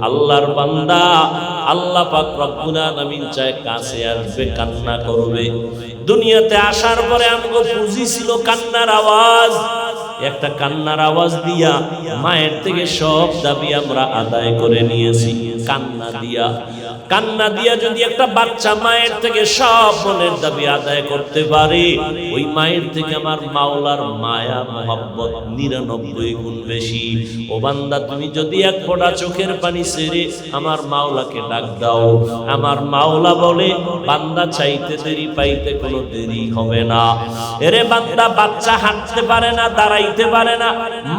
আল্লাহর বান্দা, আল্লাহ পাক রব্বুল আলামিন চায় কাছে আসবে, কান্না করবে। দুনিয়াতে আসার পরে আমগো পুঁজি ছিল কান্নার আওয়াজ। একটা কান্নার আওয়াজ দিয়া মায়ের থেকে সব দাবি আমরা আদায় করে নিয়েছি। কান্না দিয়া যদি একটা বাচ্চা মায়ের থেকে সব মনের দাবি আদায় করতে পারে, ওই মায়ের থেকে আমার মাওলার মায়া মোহাব্বত 99 গুণ বেশি। ও বান্দা, তুমি যদি এক ফোঁটা চোখের পানি ছেড়ে আমার মাওলাকে ডাক দাও, আমার মাওলা বলে বান্দা চাইতে দেরি পাইতে কোনো দেরি হবে না। এরে বান্দা, বাচ্চা হাঁটতে পারে না, দাঁড়াইতে পারে না,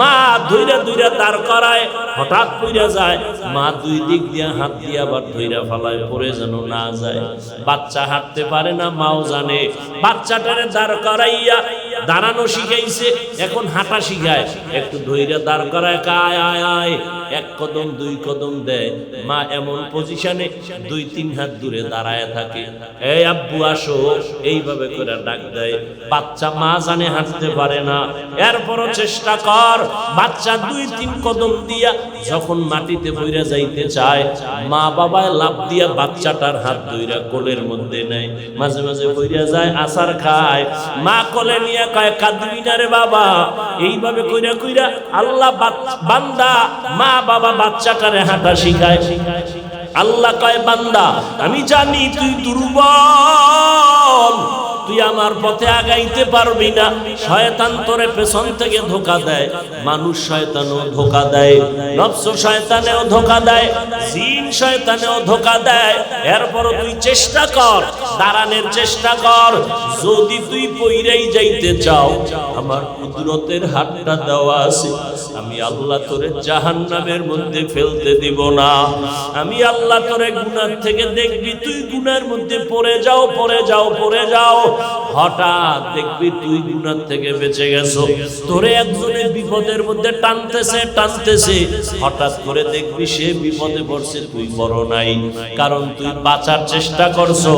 মা ধইরা ধইরা দাঁড় করায়, হঠাৎ পইরা যায়, মা দুই দিক দিয়া হাত দিয়া আবার ধইরা ফালায়, পড়ে যেন না যায়। বাচ্চা হাঁটতে পারে না, মাও জানে। বাচ্চাটারে দাঁড় করাইয়া দাঁড়ানো শিখাইছে, এখন হাঁটা শিখায়, একটু ধইরা দাঁড় করায়, আয় আয় আয়, এক কদম দুই কদম দেয়। মা এমন পজিশনে 2-3 হাত দূরে দাঁড়ায় থাকে, এই আব্বু আসো, এইভাবে করে ডাক দেয়। বাচ্চা মা জানে হাঁটতে পারে না, এরপরও চেষ্টা কর। বাচ্চা 2-3 কদম দিয়া যখন মাটিতে পইরা যাইতে চায়, মা বাবায় লাফ দিয়া বাচ্চাটার হাত ধইরা কোলের মধ্যে নেয়। মাঝে মাঝে পইরা যায়, আছার খায়, মা কোলে নিয়ে কয়, কাঁদবি না রে বাবা। এইভাবে কইরা কইরা আল্লাহ বান্দা মা বাবা বাচ্চাটারে হাঁটা শিখায়। আল্লাহ কয়, বান্দা আমি জানি তুই দুর্বল, তুই আমার পথে আগাইতে পারবি না। শয়তান তোরে পেছন থেকে ধোঁকা দেয়, মানুষ শয়তানও ধোঁকা দেয়, নফস শয়তানেও ধোঁকা দেয়, জিন শয়তানেও ধোঁকা দেয়। এরপরও তুই চেষ্টা কর, দাঁড়ানোর চেষ্টা কর। যদি তুই পইরাই যাইতে চাও, আমার কুদরতের হাতটা দেওয়া আছে, আমি আল্লাহ তোরে জাহান্নামের মধ্যে ফেলতে দিব না। আমি আল্লাহ তোরে গুনাহ থেকে দেখবি, তুই গুনার মধ্যে পড়ে যাও, পড়ে যাও, পড়ে যাও, হঠাৎ দেখবি তুই গুনাহ থেকে বেঁচে গেছো। তোরে একজনের বিপদের মধ্যে টানতেছে টানতেছে, হঠাৎ করে দেখবি সে বিপদে পড়ছে, তুই বড় নাই, কারণ তুই বাঁচার চেষ্টা করছো।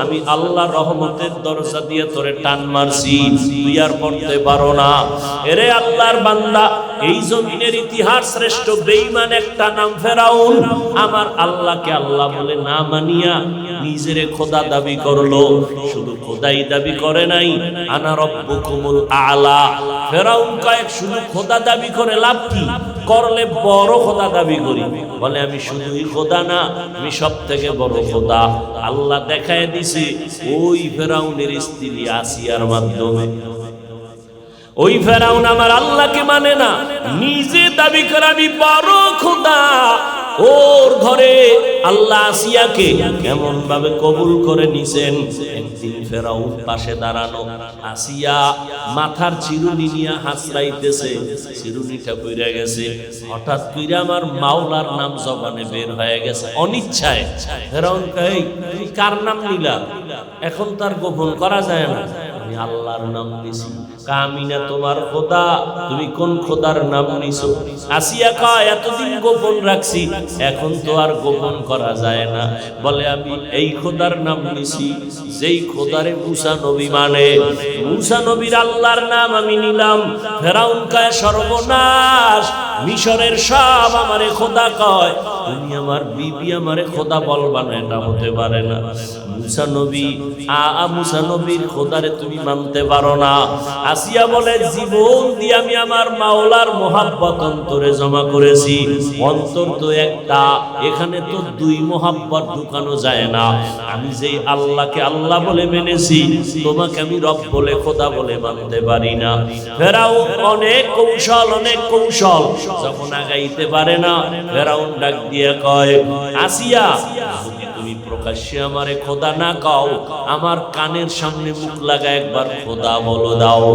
আমি আল্লাহর রহমতের দরজা দিয়ে তোরে টান মারছি, তুই আর পড়তে পারো না। এরে আল্লাহর বান্দা, এই জমিনের ইতিহাস শ্রেষ্ঠ বেঈমান একটা নাম ফেরাউন। আমার আল্লাহকে আল্লাহ বলে না মানিয়া নিজেরে খোদা দাবি করলো। শুধু খোদাই দাবি করে নাই, আনা রব্বুকুমুল আলা। ফেরাউন কয়েক শুধু খোদা দাবি করে লাভ কি? করলে বড় খোদা দাবি করি, বলে আমি শুধুই খোদা না, আমি সব থেকে বড় খোদা। আল্লাহ দেখায় দিছে ওই ফেরাউনের স্ত্রী আসিয়ার মাধ্যমে। ওই ফেরাউন আমার আল্লাহকে মানে না, নিজে দাবি করে আমি বড় খোদা। ওর ঘরে আল্লাহ আসিয়াকে এমন ভাবে কবুল করে নিছেন। একদিন ফেরাউন পাশে দাঁড়ানো, আসিয়া মাথার চিরুনি নিয়ে হাসরাইতেছে, চিরুনিটা পইরা গেছে। হঠাৎ করে আমার মাওলার নাম জবানে বের হয়ে গেছে অনিচ্ছায়। ফেরাউন কয়, তুমি কার নাম নিলা? এখন তার গোপন করা যায় না, আমি আল্লাহর নাম নিছি। আমি না তোমার খোদা, তুমি কোন খোদার নাম নিছো? আসিয়া কয়, এতদিন গোপন রাখছি, এখন তো আর গোপন করা যায় না। বলে আমি এই খোদার নাম নিছি যেই খোদারে মুসা নবী মানে। মুসা নবীর আল্লাহর নাম আমি নিলাম। ফেরাউন কয়, সর্বনাশ, মিশরের সব আমারে খোদা কয়, তুমি আমার বিবি আমারে খোদা বলবা না, এটা হতে পারে না। মুসা নবী মুসা নবীর খোদারে তুমি মানতে পারো না। আসিয়া বলে, জীবন দিয়ে আমি আমার মাওলার মোহাব্বত অন্তরে জমা করেছি। অন্তর তো একটা, এখানে তো 2 মোহাব্বত ঢুকানো যায় না। আমি যেই আল্লাহকে আল্লাহ বলে মেনেছি, তোমাকে আমি রব বলে খোদা বলে মানতে পারি না। ফেরাউন অনেক কৌশল, যখন আগাইতে পারে না, ফেরাউন ডাক দিয়ে কয়, আসিয়া যদি তুমি প্রকাশ্যে আমারে খোদা না কও, আমার কানের সামনে মুখ লাগা একবার খোদা বলো দাও।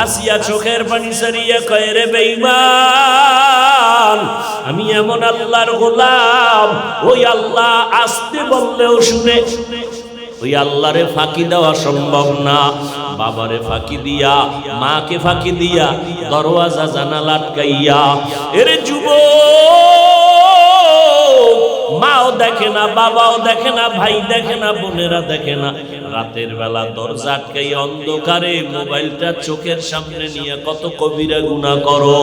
আসিয়া চোখের পানি সারিয়া কয়, রে বেঈমান, আমি এমন আল্লাহর গোলাম, ওই আল্লাহ আসতে বললেও শুনে। ওই আল্লাহরে ফাঁকি দেওয়া সম্ভব না। বাবারে ফাঁকি দিয়া, মাকে ফাঁকি দিয়া, দরওয়াজা জানালা আটকাইয়া, এরে যুবক মাও দেখে না, বাবাও দেখে না, ভাই দেখে না, বোনেরা দেখে না। রাতের বেলা দরজা আটকাই অন্ধকারে মোবাইলটা চোখের সামনে নিয়ে কত কবিরা গুনাহ করো।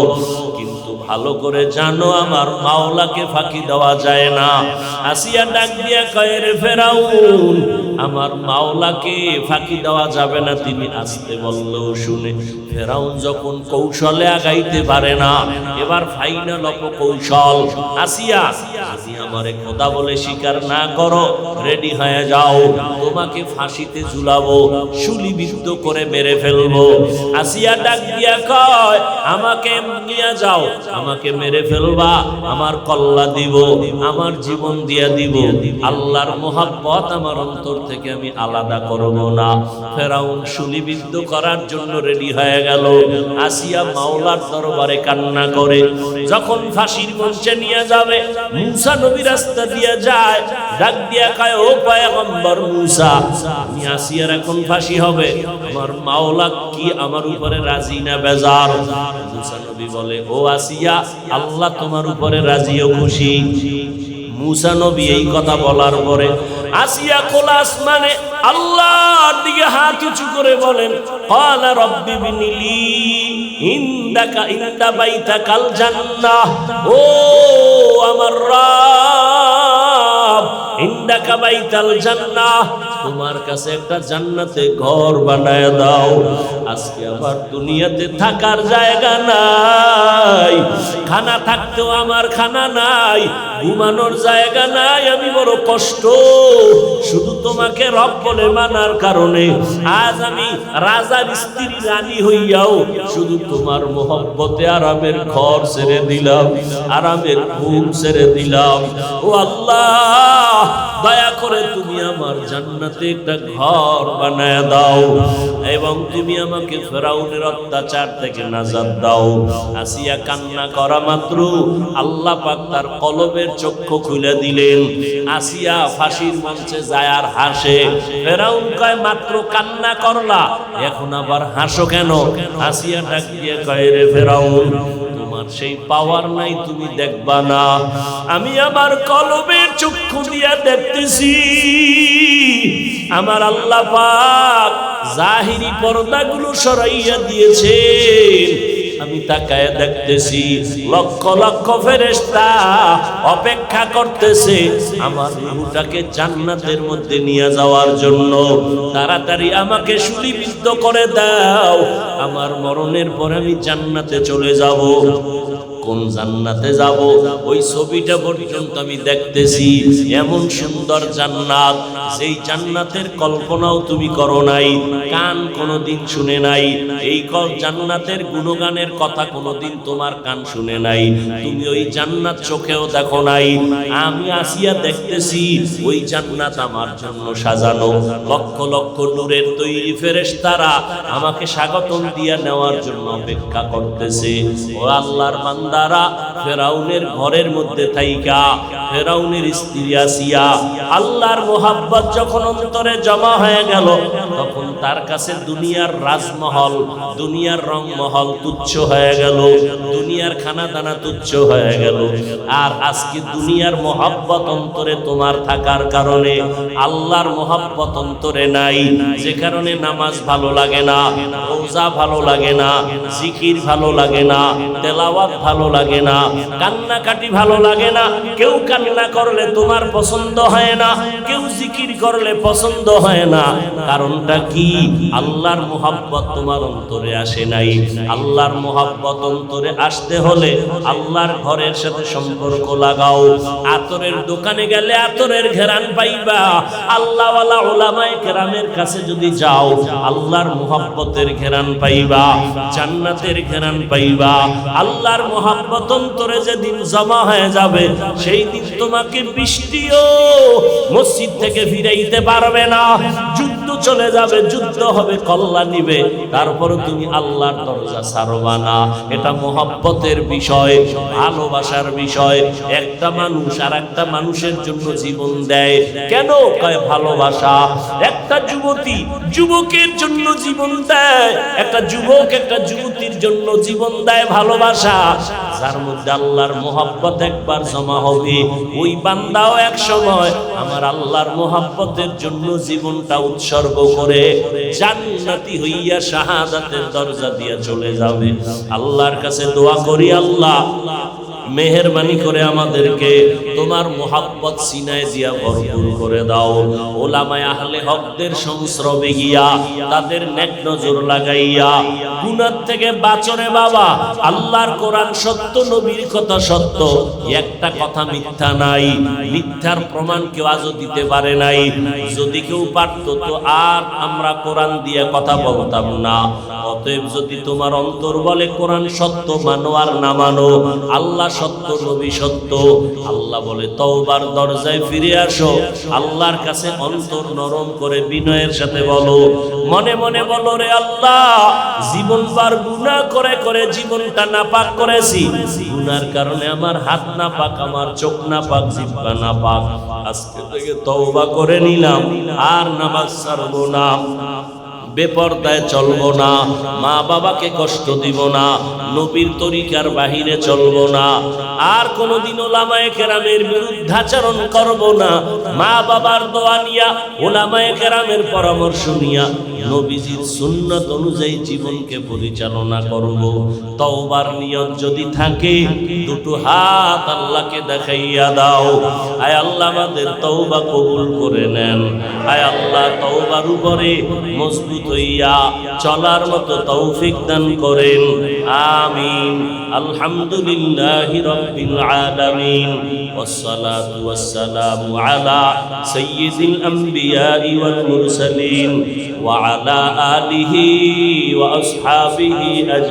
কিন্তু ভালো করে জানো আমার মাওলাকে ফাঁকি দেওয়া যায় না। আসিয়া ডাক দিয়া কয়, রে ফেরাউন, আমার মাওলাকে ফাঁকি দেওয়া যাবে না। তিনি আসতে বললেও শুনে। ফেরাউন যখন কৌশলে আগাইতে পারে না, এবার ফাইনাল অপকৌশল। আসিয়া, যদি আমারে খোদা বলে স্বীকার না করো, রেডি হয়ে যাও, তোমাকে ফাঁসিতে ঝুলাবো, শুলিবিদ্ধ করে মেরে ফেলবো। আসিয়া ডাক দিয়া কয়, আমাকে নিয়ে যাও, আমাকে মেরে ফেলবা, আমার কল্লা দিব, আমার জীবন দিয়া দিব, আল্লাহর মোহাব্বত আমার অন্তর থেকে আমি আলাদা করব না। ফেরাউন শুলিবিদ্ধ করার জন্য রেডি হয়ে গেল। আসিয়া মাওলার দরবারে কান্না করে। যখন ফাঁসির মঞ্চে নিয়ে যাবে, মুসা নবী রাস্তা দিয়ে যায়, ডাক দিয়া কয়, ও পয়গম্বর মুসা, আমি আসিয়ার এখন ফাঁসি হবে, আমার মাওলা কি আমার উপরে রাজি না বেজার? মুসা নবী বলে, ও আসিয়া, আল্লাহ তোমার উপরে রাজি ও খুশি। মুসা নবী এই কথা বলার পরে আসিয়া খোলা আসমানে আল্লাহর দিকে হাত উঁচু করে বলেন, ক্বালা রাব্বি বিনিলি ইনদাকা ইনদা বাইতাকাল জান্নাহ, ও আমার রব, ইনদাকা বাইতাল জান্নাহ, তোমার কাছে একটা জান্নাতে ঘর বানায় দাও। আজকে আমার দুনিয়াতে থাকার জায়গা নাই, খানা থাকতেও আমার খানা নাই, ঘুমানোর জায়গা নাই, আমি বড় কষ্ট। শুধু তোমাকে রব বলে মানার কারণে আজ আমি রাজার স্ত্রী রানী হইয়াও শুধু তোমার মোহব্বতে আরামের ঘর ছেড়ে দিলাম, আরামের ঘুম ছেড়ে দিলাম। ও আল্লাহ, দয়া করে তুমি আমার জান্নাতে একটা ঘর বানায় দাও এবং তুমি আমাকে ফেরাউনের অত্যাচার থেকে নাজাত দাও। আসিয়া কান্না করা মাত্র আল্লাহ পাক তার কলবের চক্ষু খুলে দিলেন। আসিয়া ফাঁসির মঞ্চে যায় আর হাসে। ফেরাউন কয়, মাত্র কান্না করলা, এখন আবার হাসো কেন? আসিয়া ডাক দিয়ে কয়, রে ফেরাউন, তোমার সেই পাওয়ার নাই, তুমি দেখবা না, আমি আমার কলবের চক্ষু দিয়া দেখতেছি। আমার আল্লাহ পাক জাহিরি পর্দাগুলো সরাইয়া দিয়েছে, আমি তাকায় দেখতেছি লক্ষ লক্ষ ফেরেশতা অপেক্ষা করতেছে আমার রূহটাকে জান্নাতের মধ্যে নিয়ে যাওয়ার জন্য। তাড়াতাড়ি আমাকে শুলিবিদ্ধ করে দাও, আমার মরণের পর আমি জান্নাতে চলে যাব। কোন জান্নাতে যাব ওই ছবিটা পর্যন্ত আমি দেখতেছি। এমন সুন্দর জান্নাত, যেই জান্নাতের কল্পনাও তুমি করো নাই, কান কোনোদিন শুনে নাই, এই জান্নাতের গুণগানের কথা কোনোদিন তোমার কান শুনে নাই, তুমি ওই জান্নাত চোখেও দেখো নাই। আমি আসিয়া দেখতেছি ওই জান্নাত আমার জন্য সাজানো, লক্ষ লক্ষ নূরের তৈরি ফেরেশতারা আমাকে স্বাগতম দিয়া নেওয়ার জন্য অপেক্ষা করতেছে। ও আল্লাহর বান্দারা, ফেরাউনের ঘরের মধ্যে থাইকা ফেরাউনের স্ত্রী আসিয়া আল্লাহর মোহাব্বত যখন অন্তরে জমা হয়ে গেল, তখন তার কাছে দুনিয়ার রাজমহল, দুনিয়ার রংমহল তুচ্ছ হয়ে গেল, দুনিয়ার খানা দানা তুচ্ছ হয়ে গেল। আর আজকে দুনিয়ার মোহাব্বত অন্তরে তোমার থাকার কারণে আল্লাহর মোহাব্বত অন্তরে নাই, যে কারণে নামাজ ভালো লাগে না, রোজা ভালো লাগে না, জিকির ভালো লাগে না, তেলাওয়াত ভালো লাগে না, কান্নাকাটি ভালো লাগে না। কেউ কান্না করলে তোমার পছন্দ হয় না, কেউ জিকির করলে পছন্দ হয় না। কারণটা কি? আল্লাহর মোহাব্বত তোমার অন্তরে আসে নাই। আল্লাহর মোহাব্বত অন্তরে আসতে হলে আল্লাহর ঘরের সাথে সম্পর্ক লাগাও। আতরের দোকানে গেলে আতরের ঘেরান পাইবা, আল্লাহওয়ালা উলামায়ে কেরামের কাছে যদি যাও আল্লাহর মোহাব্বতের ঘেরান পাইবা, জান্নাতের ঘেরান পাইবা। আল্লাহর মোহাব্বত অন্তরে যেদিন জমা হয়ে যাবে, সেই দিন তোমাকে বৃষ্টিও মসজিদ থেকে ফিরাইতে পারবে না। যুদ্ধ চলে যাবে, যুদ্ধ হবে, কল্লা নিবে, তারপরে তুমি আল্লাহর দরজা ছাড়বা না। এটা মোহাব্বতের বিষয়, ভালোবাসার বিষয়। একটা মানুষ আর একটা মানুষের জন্য জীবন দেয় কেন? কয় ভালোবাসা। একটা যুবতী যুবকের জন্য জীবন দেয়, একটা যুবক একটা যুবতীর জন্য জীবন দেয় ভালোবাসা। যার মধ্যে আল্লাহর মোহাব্বত একবার জমা হবে, ওই বান্দাও এক সময় আমার আল্লাহর মোহাব্বতের জন্য জীবনটা উৎসর্গ করে জান্নাতি হইয়া শাহাদাতের দরজা দিয়ে চলে যাবে। আল্লাহর কাছে দোয়া করি, আল্লাহ মেহেরবানি করে আমাদেরকে তোমার মোহাব্বত সিনায় দিয়া ভরপুর করে দাও। ওলামায়ে আহলে হকদের সংস্রবে গিয়া তাদের নেক নজর লাগাইয়া গুনাহ থেকে বাঁচরে বাবা। আল্লাহর কোরআন সত্য, নবীর কথা সত্য, একটা কথা মিথ্যা নাই। মিথ্যার প্রমাণ কেউ আজও দিতে পারে নাই। যদি কেউ পারত তো আর আমরা কোরআন দিয়ে কথা বলতাম না। অতএব যদি তোমার অন্তর বলে কোরআন সত্য, মানো আর না মানো, আল্লাহ সত্য, নবী সত্য, আল্লাহ বলে তওবার দরজায় ফিরে আসো। আল্লাহর কাছে অন্তর নরম করে বিনয়ের সাথে বলো, মনে মনে বলো, রে আল্লাহ, জীবনবার গুনাহ করে করে জীবনটা নাপাক করেছি। গুনার কারণে আমার হাত নাপাক, আমার চোখ নাপাক, জিহ্বা নাপাক। আজকে থেকে তওবা করে নিলাম, আর নামাজ ছাড়বো না, বেপরদায় চলবো না, মা বাবাকে কষ্ট দিব না, নবীর তরিকার বাহিরে চলবো না, আর কোনোদিন ওলামায়ে কেরামের বিরুদ্ধাচরণ করব না। মা বাবার দোয়া নিয়া, ওলামায়ে কেরামের পরামর্শ নিয়া নবীজির সুন্নাত অনুযায়ী জীবনকে পরিচালনা করব। তওবার নিয়ত যদি থাকে, দুটো হাত আল্লাহকে দেখাইয়া দাও। আয় আল্লাহ, আমাদের তওবা কবুল করে নেন। আয় আল্লাহ, তওবার উপরে মজবুত হইয়া চলার মতো তৌফিক দান করেন। আমিন। আলহামদুলিল্লাহি রাব্বিল আলামিন, ওয়াসসালাতু ওয়াসসালামু আলা সাইয়্যিদিল আমবিয়াই ওয়াল মুরসালিন ওয়া আলা আলিহি ওয়া আসহাবিহি